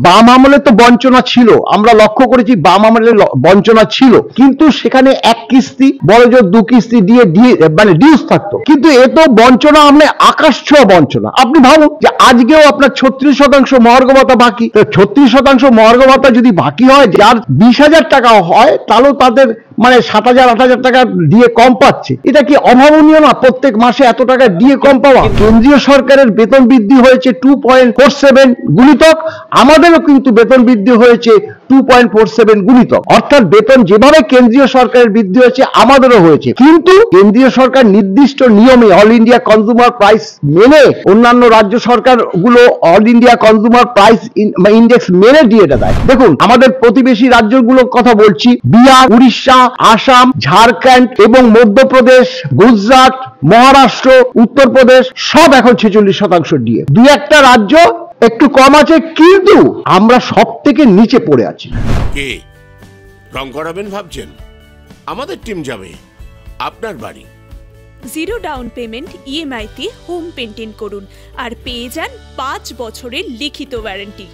বাম আমলে তো বঞ্চনা ছিল, আমরা লক্ষ্য করেছি বাম আমলে বঞ্চনা ছিল, কিন্তু সেখানে এক কিস্তি বড় জোর 2 কিস্তি দিয়ে মানে ডিউস থাকতো, কিন্তু এ তো বঞ্চনা আমলে আকাশ ছোঁয়া বঞ্চনা। আপনি ভাবুন যে আজকেও আপনার 36% মহার্ঘ ভাতা বাকি, তো 36% মহার্ঘ ভাতা যদি বাকি হয়, যার 20,000 টাকা হয়, তাহলেও তাদের মানে 7,000 8,000 টাকা দিয়ে কম পাচ্ছে। এটা কি অভাবনীয় না? প্রত্যেক মাসে এত টাকা দিয়ে কম পাওয়া। কেন্দ্রীয় সরকারের বেতন বৃদ্ধি হয়েছে 2.47 গুণিতক, আমাদেরও কিন্তু বেতন বৃদ্ধি হয়েছে 2.47 গুণিতক, অর্থাৎ বেতন যেভাবে কেন্দ্রীয় সরকারের বৃদ্ধি হয়েছে আমাদেরও হয়েছে, কিন্তু কেন্দ্রীয় সরকার নির্দিষ্ট নিয়মে অল ইন্ডিয়া কনজিউমার প্রাইস মেনে, অন্যান্য রাজ্য সরকার গুলো all India consumer price index মেনে ডিএটা দেয়। দেখুন আমাদের প্রতিবেশী রাজ্যগুলোর কথা বলছি, বিহার, উড়িষ্যা, আসাম, ঝাড়খণ্ড এবং মধ্যপ্রদেশ, গুজরাট, মহারাষ্ট্র, উত্তরপ্রদেশ সব এখন 46% ডিএ। 2-1টা রাজ্য একটু কম আছে, কিন্তু আমরা সব থেকে নিচে পড়ে আছি। কে রং করাবেন ভাবছেন? আমাদের টিম যাবে আপনার বাড়ি। 0 ডাউন পেমেন্ট ইএমআই তে হোম পেইন্টিং করুন আর পেয়ে যান 5 বছরের লিখিত ওয়ারেন্টি।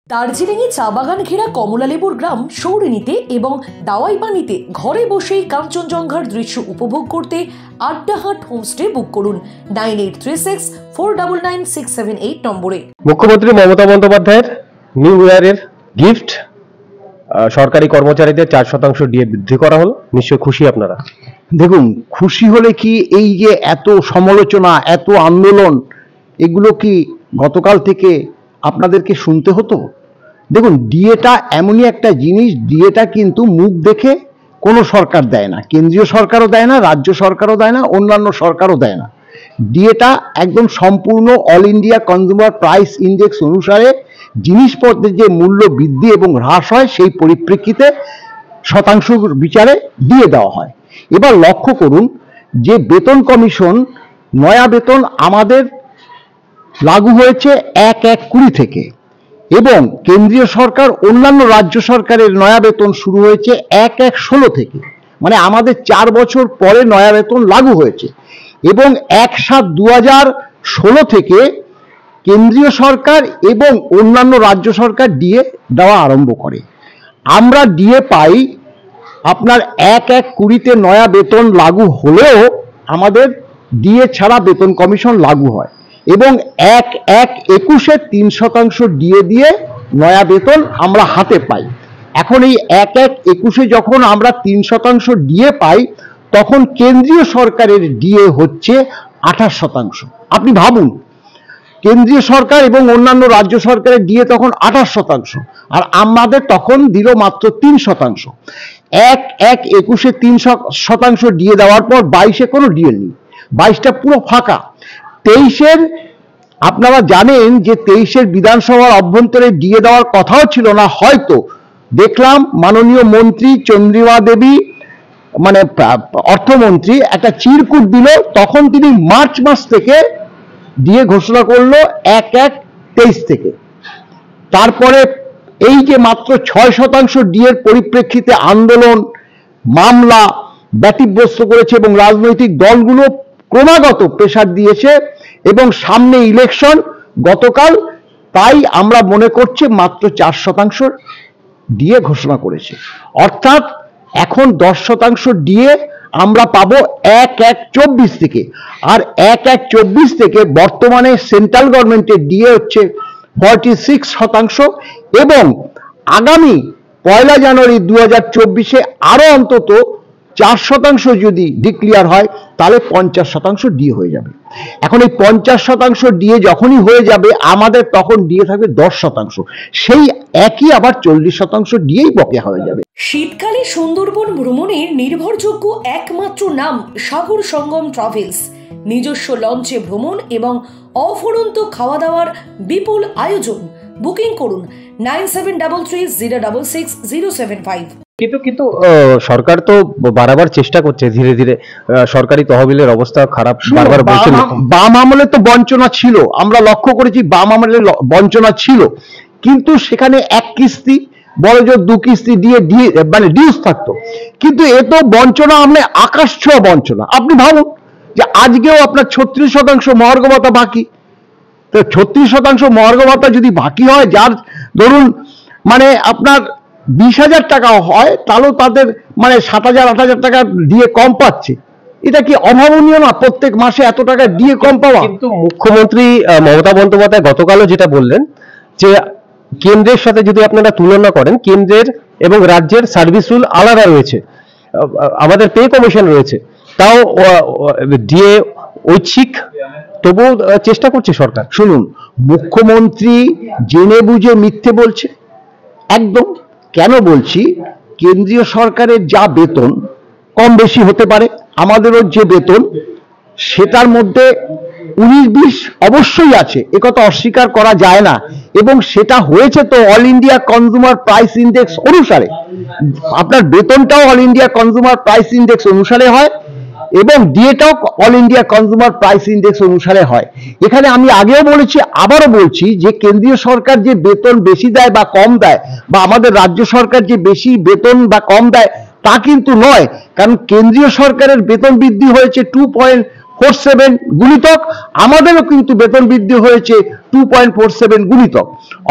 দার্জিলিংয়ে চা বাগান ঘেরা কমলালেবুর গ্রাম সৌরিনীতে এবং দাওয়াইপানিতে ঘরে বসেই কাঞ্চনজঙ্ঘার দৃশ্য উপভোগ করতে আড্ডাহাট হোমস্টে বুক করুন 9836499678 নম্বরে। মুখ্যমন্ত্রী মমতা বন্দ্যোপাধ্যায়ের নিউ ইয়ারের গিফট, সরকারি কর্মচারীদের 4% ডিএ বৃদ্ধি করা হলো, নিশ্চয়ই খুশি আপনারা। দেখুন, খুশি হলে কি এই যে এত সমালোচনা, এত আন্দোলন, এগুলো কি গতকাল থেকে আপনাদেরকে শুনতে হতো? দেখুন, ডিএটা এমনই একটা জিনিস, ডিএটা কিন্তু মুখ দেখে কোনো সরকার দেয় না, কেন্দ্রীয় সরকারও দেয় না, রাজ্য সরকারও দেয় না, অন্যান্য সরকারও দেয় না। ডিএটা একদম সম্পূর্ণ all India consumer price index অনুসারে জিনিসপত্রের যে মূল্য বৃদ্ধি এবং হ্রাস হয় সেই পরিপ্রেক্ষিতে শতাংশ বিচারে দিয়ে দেওয়া হয়। এবার লক্ষ্য করুন যে বেতন কমিশন নয়া বেতন আমাদের লাগু হয়েছে 1/1/20 থেকে, এবং কেন্দ্রীয় সরকার অন্যান্য রাজ্য সরকারের নয়া বেতন শুরু হয়েছে 1/1/16 থেকে, মানে আমাদের 4 বছর পরে নয়া বেতন লাগু হয়েছে। এবং 1/7/2016 থেকে কেন্দ্রীয় সরকার এবং অন্যান্য রাজ্য সরকার ডিএ দেওয়া আরম্ভ করে। আমরা ডিএ পাই আপনার 1/1/20-তে নয়া বেতন লাগু হলেও আমাদের ডিএ ছাড়া বেতন কমিশন লাগু হয়, এবং 1/1/21-এ 3% ডিএ দিয়ে নয়া বেতন আমরা হাতে পাই। এখন এই 1/1/21-এ যখন আমরা 3% ডিএ পাই, তখন কেন্দ্রীয় সরকারের ডিএ হচ্ছে 28%। আপনি ভাবুন, কেন্দ্রীয় সরকার এবং অন্যান্য রাজ্য সরকারের ডিএ তখন 28%, আর আমাদের তখন দিল মাত্র 3%। 1/1/21-এ 3% ডিএ দেওয়ার পর 22-এ কোনো ডিএ নেই, 22টা পুরো ফাঁকা। 23-এর আপনারা জানেন যে 23-এর বিধানসভার অভ্যন্তরে ডিএ দেওয়ার কথাও ছিল না, হয়তো দেখলাম মাননীয় মন্ত্রী চন্দ্রিমা দেবী মানে অর্থমন্ত্রী একটা চিরকুট দিল, তখন তিনি মার্চ মাস থেকে ডিএ ঘোষণা করলো 1/1/23 থেকে। তারপরে এই যে মাত্র 6% ডিএর পরিপ্রেক্ষিতে আন্দোলন, মামলা ব্যতিব্যস্ত করেছে এবং রাজনৈতিক দলগুলো ক্রমাগত প্রেসার দিয়েছে, এবং সামনে ইলেকশন গতকাল, তাই আমরা মনে করছি মাত্র 4% ডিএ ঘোষণা করেছে, অর্থাৎ এখন 10% ডিএ আমরা পাবো 1/1/24 থেকে। আর 1/1/24 থেকে বর্তমানে সেন্ট্রাল গভর্নমেন্টের ডিএ হচ্ছে 46%, এবং আগামী 1 জানুয়ারি 2024-এ আরো অন্তত 4% যদি ডিক্লেয়ার হয়, তাহলে 50% ডিএ হয়ে যাবে। এখন এই 50% ডিএ যখনই হয়ে যাবে, আমাদের তখন ডিএ থাকবে 10%, সেই একই আবার 40% ডিএই বকেয়া হয়ে যাবে। শীতকালে সুন্দরবন ভ্রমণের নির্ভরযোগ্য একমাত্র নাম সাগর সঙ্গম ট্রাভেলস। নিজস্ব লঞ্চে ভ্রমণ এবং অফুরন্ত খাওয়া দাওয়ার বিপুল আয়োজন। বুকিং করুন 9733066075। কিন্তু সরকার তো বারবার চেষ্টা করছে, ধীরে ধীরে সরকারি তহবিলের অবস্থা খারাপ বারবার বলছে। বাম আমলে তো বঞ্চনা ছিল, আমরা লক্ষ্য করেছি বাম আমলে বঞ্চনা ছিল, কিন্তু সেখানে এক কিস্তি বড়জোর 2 কিস্তি দিয়ে মানে ডিউস থাকতো। কিন্তু এ তো বঞ্চনা, আমরা আকাশ ছোঁয়া বঞ্চনা। আপনি ভাবুন যে আজকেও আপনার 36% মহার্ঘ ভাতা বাকি। তো 36% মহার্ঘ ভাতা যদি বাকি হয়, যার ধরুন মানে আপনার 20,000 টাকা হয়, তাহলেও তাদের মানে 7,000-8,000 টাকা দিয়ে কম পাচ্ছে। এটা কি অভাবনীয় না, প্রত্যেক মাসে এত টাকা দিয়ে কম পাওয়া? কিন্তু মুখ্যমন্ত্রী মমতা বন্দ্যোপাধ্যায় গতকালও যেটা বললেন যে কেন্দ্রের সাথে যদি আপনারা তুলনা করেন, কেন্দ্রের এবং রাজ্যের সার্ভিস রুল আলাদা রয়েছে, আমাদের পে কমিশন রয়েছে, তাও ডিএ ঐচ্ছিক, তবুও চেষ্টা করছে সরকার। শুনুন, মুখ্যমন্ত্রী জেনে বুঝে মিথ্যে বলছে একদম। কেন বলছি? কেন্দ্রীয় সরকারের যা বেতন কম বেশি হতে পারে, আমাদেরও যে বেতন সেটার মধ্যে 19-20 অবশ্যই আছে, একথা অস্বীকার করা যায় না। এবং সেটা হয়েছে তো all India consumer price index অনুসারে। আপনার বেতনটাও all India consumer price index অনুসারে হয় এবং ডিএটাও all India consumer price index অনুসারে হয়। এখানে আমি আগেও বলেছি, আবারও বলছি যে কেন্দ্রীয় সরকার যে বেতন বেশি দেয় বা কম দেয়, বা আমাদের রাজ্য সরকার যে বেশি বেতন বা কম দেয়, তা কিন্তু নয়। কারণ কেন্দ্রীয় সরকারের বেতন বৃদ্ধি হয়েছে 2.47 গুণিতক, আমাদেরও কিন্তু বেতন বৃদ্ধি হয়েছে 2.47 গুণিতক।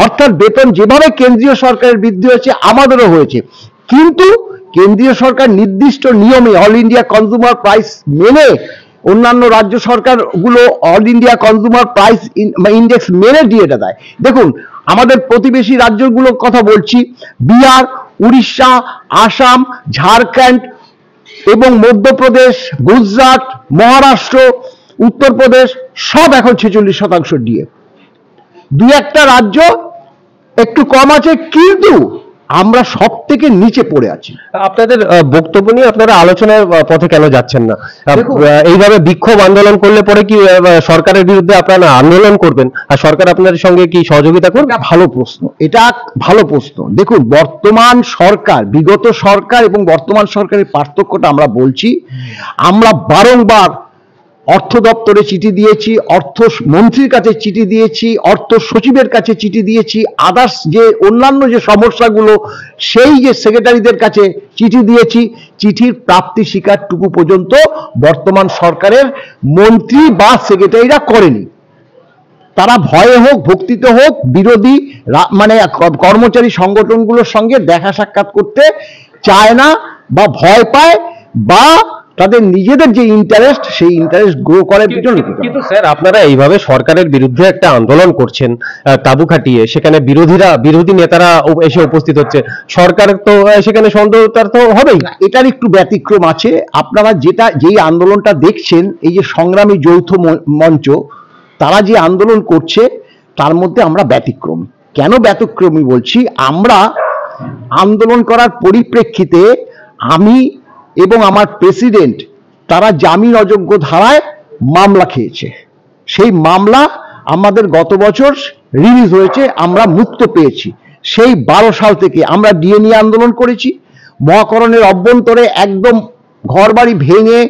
অর্থাৎ বেতন যেভাবে কেন্দ্রীয় সরকারের বৃদ্ধি হয়েছে, আমাদেরও হয়েছে। কিন্তু কেন্দ্রীয় সরকার নির্দিষ্ট নিয়মে অল ইন্ডিয়া কনজিউমার প্রাইস মেনে, অন্যান্য রাজ্য সরকারগুলো all India consumer price index মেনে ডিএটা দেয়। দেখুন, আমাদের প্রতিবেশী রাজ্যগুলোর কথা বলছি, বিহার, উড়িষ্যা, আসাম, ঝাড়খণ্ড এবং মধ্যপ্রদেশ, গুজরাট, মহারাষ্ট্র, উত্তরপ্রদেশ সব এখন 46% ডিএ। 2-1টা রাজ্য একটু কম আছে, কিন্তু আমরা সব থেকে নিচে পড়ে আছি। আপনাদের বক্তব্য নিয়ে আপনারা আলোচনার পথে কেন যাচ্ছেন না? এইভাবে বিক্ষোভ আন্দোলন করলে পরে কি সরকারের বিরুদ্ধে আপনারা আন্দোলন করবেন, আর সরকার আপনাদের সঙ্গে কি সহযোগিতা করবে? এটা ভালো প্রশ্ন, এটা ভালো প্রশ্ন। দেখুন, বর্তমান সরকার, বিগত সরকার এবং বর্তমান সরকারের পার্থক্যটা আমরা বলছি। আমরা বারংবার অর্থ দপ্তরে চিঠি দিয়েছি, অর্থ মন্ত্রীর কাছে চিঠি দিয়েছি, অর্থ সচিবের কাছে চিঠি দিয়েছি, আদার্স যে অন্যান্য যে সমস্যাগুলো সেই যে সেক্রেটারিদের কাছে চিঠি দিয়েছি। চিঠির প্রাপ্তি স্বীকারটুকু পর্যন্ত বর্তমান সরকারের মন্ত্রী বা সেক্রেটারিরা করেনি। তারা ভয়ে হোক, ভক্তিতে হোক, বিরোধী মানে কর্মচারী সংগঠনগুলোর সঙ্গে দেখা সাক্ষাৎ করতে চায় না, বা ভয় পায়, বা তাদের নিজেদের যে ইন্টারেস্ট, সেই ইন্টারেস্ট গ্রো করার পিছনে। কিন্তু স্যার, আপনারা এইভাবে সরকারের বিরুদ্ধে একটা আন্দোলন করছেন তাবু খাটিয়ে, সেখানে বিরোধী নেতারা এসে উপস্থিত হচ্ছে, সরকার তো সেখানে সন্দেহ তার তো হবেই। এটার একটু ব্যতিক্রম আছে। আপনারা যেই আন্দোলনটা দেখছেন, এই যে সংগ্রামী যৌথ মঞ্চ, তারা যে আন্দোলন করছে, তার মধ্যে আমরা ব্যতিক্রমী। কেন ব্যতিক্রমী বলছি? আমরা আন্দোলন করার পরিপ্রেক্ষিতে আমি এবং আমার প্রেসিডেন্ট, তারা জামিন অযোগ্য ধারায় মামলা খেয়েছে। সেই মামলা আমাদের গত বছর রিলিজ হয়েছে, আমরা মুক্ত পেয়েছি। সেই 12 সাল থেকে আমরা ডিএ নিয়ে আন্দোলন করেছি। মহাকরণের অভ্যন্তরে একদম ঘরবাড়ি ভেঙে,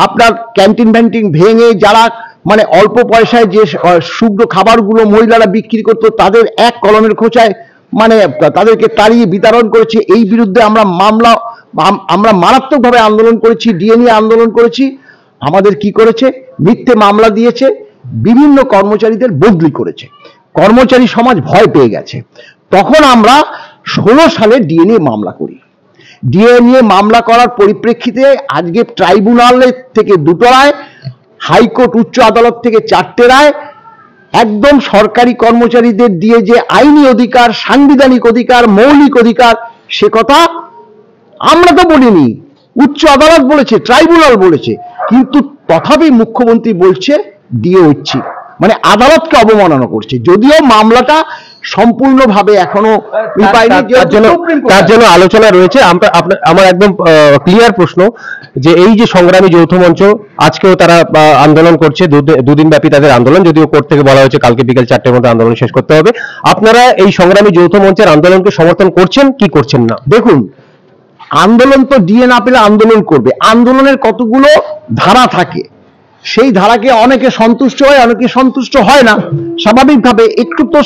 আপনার ক্যান্টিন ভ্যান্টিন ভেঙে, যারা মানে অল্প পয়সায় যে শুকনো খাবারগুলো মহিলারা বিক্রি করতো, তাদের 1 কলমের খোঁচায় মানে তাদেরকে তাড়িয়ে বিতরণ করেছে। এই বিরুদ্ধে আমরা মারাত্মকভাবে আন্দোলন করেছি, ডিএ নিয়ে আন্দোলন করেছি। আমাদের কি করেছে? মিথ্যে মামলা দিয়েছে, বিভিন্ন কর্মচারীদের বদলি করেছে। কর্মচারী সমাজ ভয় পেয়ে গেছে। তখন আমরা 16 সালে ডিএ নিয়ে মামলা করি। ডিএ নিয়ে মামলা করার পরিপ্রেক্ষিতে আজকে ট্রাইব্যুনালের থেকে 2টো রায়, হাইকোর্ট উচ্চ আদালত থেকে 4টে রায়, একদম সরকারি কর্মচারীদের দিয়ে যে আইনি অধিকার, সাংবিধানিক অধিকার, মৌলিক অধিকার, সে কথা আমরা তো বলিনি, উচ্চ আদালত বলেছে, ট্রাইব্যুনাল বলেছে। কিন্তু তথাপি মুখ্যমন্ত্রী বলছে ডিএ ঐচ্ছিক, মানে আদালতকে অবমাননা করছে, যদিও মামলাটা সম্পূর্ণভাবে এখনো তার জন্য আলোচনা রয়েছে। আমার একদম ক্লিয়ার প্রশ্ন, যে এই যে সংগ্রামী যৌথ মঞ্চ, আজকেও তারা আন্দোলন করছে, 2 দিন ব্যাপী তাদের আন্দোলন, যদিও কোর্ট থেকে বলা হয়েছে কালকে বিকেল 4টের মধ্যে আন্দোলন শেষ করতে হবে। আপনারা এই সংগ্রামী যৌথ মঞ্চের আন্দোলনকে সমর্থন করছেন কি করছেন না? দেখুন, আন্দোলন তো ডিএ না পেলে আন্দোলন করবে। আন্দোলনের কতগুলো ধারা থাকে, সেই ধারাকে অনেকে সন্তুষ্ট হয়, অনেকে সন্তুষ্ট হয় না। স্বাভাবিকভাবে একটু তো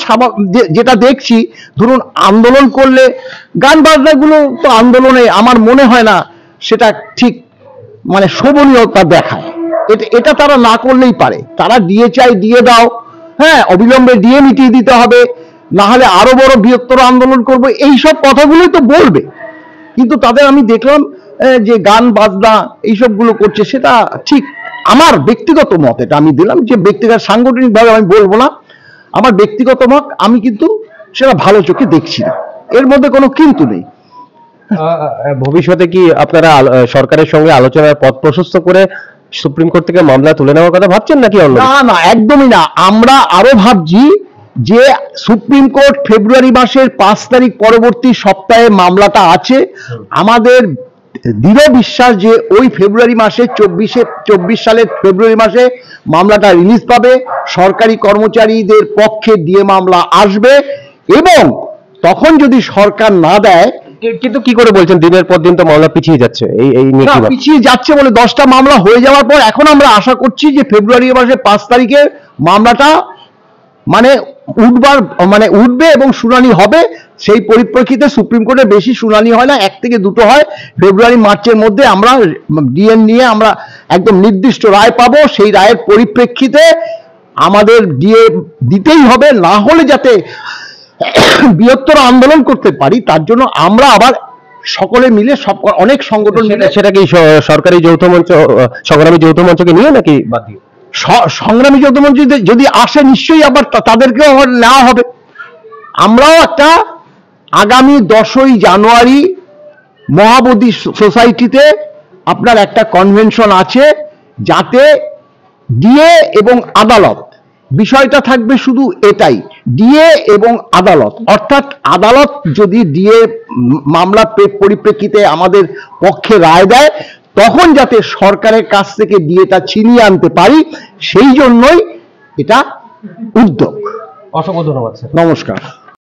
যেটা দেখছি, ধরুন আন্দোলন করলে গান বাজনাগুলো তো আন্দোলনে আমার মনে হয় না সেটা ঠিক মানে শোভনীয়তা দেখায়। এটা তারা না করলেই পারে। তারা দিয়ে চাই দিয়ে দাও, হ্যাঁ, অবিলম্বে দিয়ে মিটিয়ে দিতে হবে, না হলে আরো বড় বৃহত্তর আন্দোলন করবো, এইসব কথাগুলোই তো বলবে। কিন্তু তাদের আমি দেখলাম যে গান বাজনা এইসবগুলো করছে, সেটা ঠিক আমার ব্যক্তিগত মত, এটা আমি দিলাম যে ব্যক্তিগত, সাংগঠনিকভাবে আমি বলবো না, আমার ব্যক্তিগত মত, আমি কিন্তু সেটা ভালো চোখে দেখছি না, এর মধ্যে কোনো কিন্তু নেই। ভবিষ্যতে কি আপনারা সরকারের সঙ্গে আলোচনার পথ প্রশস্ত করে সুপ্রিম কোর্ট থেকে মামলা তুলে নেওয়ার কথা ভাবছেন নাকি অন্য? না না, একদমই না। আমরা আরো ভাবছি যে সুপ্রিম কোর্ট ফেব্রুয়ারি মাসের 5 তারিখ পরবর্তী সপ্তাহে মামলাটা আছে। আমাদের দৃঢ় বিশ্বাস যে ওই ফেব্রুয়ারি মাসে 24 সালের ফেব্রুয়ারি মাসে মামলাটা রিলিজ পাবে, সরকারি কর্মচারীদের পক্ষে দিয়ে মামলা আসবে, এবং তখন যদি সরকার না দেয়, কিন্তু কি করে বলছেন দিনের পর দিন তো মামলা পিছিয়ে যাচ্ছে, এই নিয়ে না, পিছিয়ে যাচ্ছে বলে 10টা মামলা হয়ে যাওয়ার পর এখন আমরা আশা করছি যে ফেব্রুয়ারি মাসে 5 তারিখে মামলাটা উঠবে এবং শুনানি হবে। সেই পরিপ্রেক্ষিতে সুপ্রিম কোর্টে বেশি শুনানি হয় না, 1 থেকে 2টো হয়। ফেব্রুয়ারি মার্চের মধ্যে আমরা ডিএন নিয়ে আমরা একদম নির্দিষ্ট রায় পাবো। সেই রায়ের পরিপ্রেক্ষিতে আমাদের ডিএ দিতেই হবে, না হলে যাতে বৃহত্তর আন্দোলন করতে পারি, তার জন্য আমরা আবার সকলে মিলে অনেক সংগঠন মিলে, সেটা কি সরকারি যৌথ মঞ্চ, সংগ্রামী যৌথ মঞ্চকে নিয়ে নাকি বাদ দিয়ে? সংগ্রামী যৌথ মঞ্চ যদি আসে নিশ্চয়ই আবার তাদেরকেও নেওয়া হবে। আমরাও একটা আগামী 10ই জানুয়ারি মহাবোধি সোসাইটিতে আপনার একটা কনভেনশন আছে, যাতে ডিএ এবং আদালত বিষয়টা থাকবে শুধু এটাই, ডিএ এবং আদালত, অর্থাৎ আদালত যদি ডিএ মামলা পরিপ্রেক্ষিতে আমাদের পক্ষে রায় দেয়, তখন যাতে সরকারের কাছ থেকে ডিএটা ছিনিয়ে আনতে পারি, সেই জন্যই এটা উদ্যোগ। অসংখ্য ধন্যবাদ স্যার। নমস্কার।